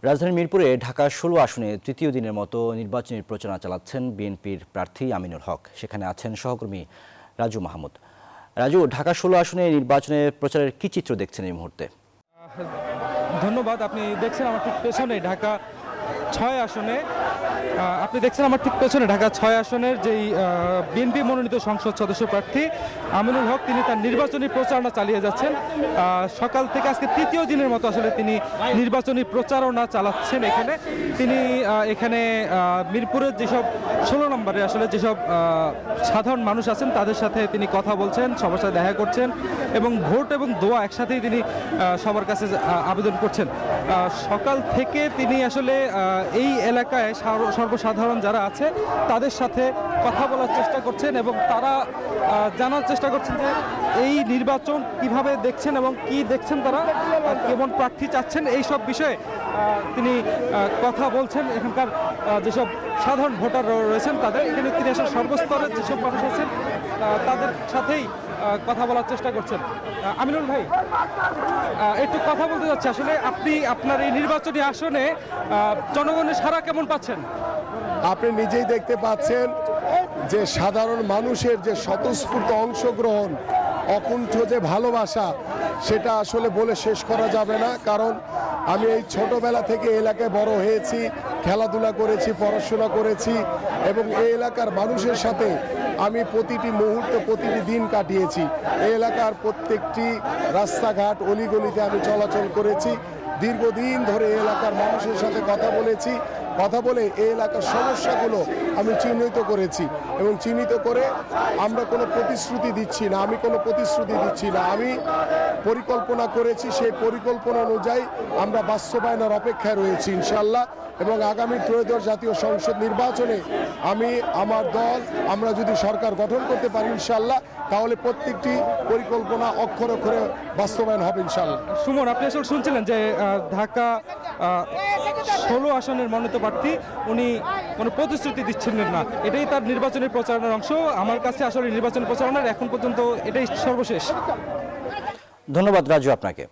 রাজধানীর মিরপুরে ঢাকা ১৬ আসনে তৃতীয় দিনের মতো নির্বাচনী প্রচারণা চালাচ্ছেন বিএনপির প্রার্থী আমিনুল হক। সেখানে আছেন সহকর্মী রাজু মাহমুদ। রাজু, ঢাকা ১৬ আসনে নির্বাচনে প্রচারের কি চিত্র দেখছেন এই মুহূর্তে? ধন্যবাদ। আপনি দেখছেন আমার ঠিক পেছনে ঢাকা ৬ আসনে ঢাকা ৬ আসনের যেই বিএনপি মনোনীত সংসদ সদস্য প্রার্থী আমিনুল হক, তিনি তার নির্বাচনী প্রচারণা চালিয়ে যাচ্ছেন। সকাল থেকে আজকে তৃতীয় দিনের মতো আসলে তিনি নির্বাচনী প্রচারণা চালাচ্ছেন এখানে। তিনি এখানে মিরপুরের যেসব ১৬ নম্বরে আসলে যেসব সাধারণ মানুষ আছেন তাদের সাথে তিনি কথা বলছেন, সবার সাথে দেখা করছেন এবং ভোট এবং দোয়া একসাথেই তিনি সবার কাছে আবেদন করছেন। সকাল থেকে তিনি আসলে এই এলাকায় সর্বসাধারণ যারা আছে তাদের সাথে কথা বলার চেষ্টা করছেন এবং তারা জানার চেষ্টা করছেন যে এই নির্বাচন কিভাবে দেখছেন এবং কি দেখছেন, তারা কেমন প্রার্থী চাচ্ছেন, এই সব বিষয়ে তিনি কথা বলছেন। এখানকার যেসব সাধারণ ভোটার রয়েছেন তাদের, এখানে তিনি আসলে সর্বস্তরের যেসব মানুষ আছেন তাদের সাথেই কথা বলার চেষ্টা করছেন। আমিনুল ভাই, একটু কথা বলতে যাচ্ছে, আসলে আপনি আপনার এই নির্বাচনী আসনে জনগণের সাড়া কেমন পাচ্ছেন? আপনি নিজেই দেখতে পাচ্ছেন যে সাধারণ মানুষের যে স্বতঃস্ফূর্ত অংশগ্রহণ, অকুণ্ঠ যে ভালোবাসা, সেটা আসলে বলে শেষ করা যাবে না। কারণ আমি এই ছোটবেলা থেকে এলাকায় বড় হয়েছি, খেলাধুলা করেছি, পড়াশোনা করেছি এবং এই এলাকার মানুষের সাথে আমি প্রতিটি মুহূর্তে প্রতিটি দিন কাটিয়েছি। এই এলাকার প্রত্যেকটি রাস্তাঘাট অলিগলিতে আমি চলাচল করেছি। দীর্ঘদিন ধরে এই এলাকার মানুষের সাথে কথা বলে এই এলাকার সমস্যাগুলো আমি চিহ্নিত করেছি এবং চিহ্নিত করে আমরা কোনো প্রতিশ্রুতি দিচ্ছি না, আমি কোনো প্রতিশ্রুতি দিচ্ছি না, আমি পরিকল্পনা করেছি, সেই পরিকল্পনা অনুযায়ী আমরা বাস্তবায়নের অপেক্ষায় রয়েছি ইনশাল্লাহ। এবং আগামী ত্রয়োদশ জাতীয় সংসদ নির্বাচনে আমি, আমার দল, আমরা যদি সরকার গঠন করতে পারি ইনশাল্লাহ, তাহলে প্রত্যেকটি পরিকল্পনা অক্ষরে অক্ষরে বাস্তবায়ন হবে ইনশাল্লাহ। সুমন, আপনি আসলে শুনছিলেন যে ঢাকা ১৬ আসনের মনোনীত প্রার্থী উনি কোনো প্রতিশ্রুতি দিচ্ছেন না, এটাই তার নির্বাচনী প্রচারণার অংশ। আমার কাছে আসলে নির্বাচনী প্রচারণার এখন পর্যন্ত এটাই সর্বশেষ। ধন্যবাদ রাজু আপনাকে।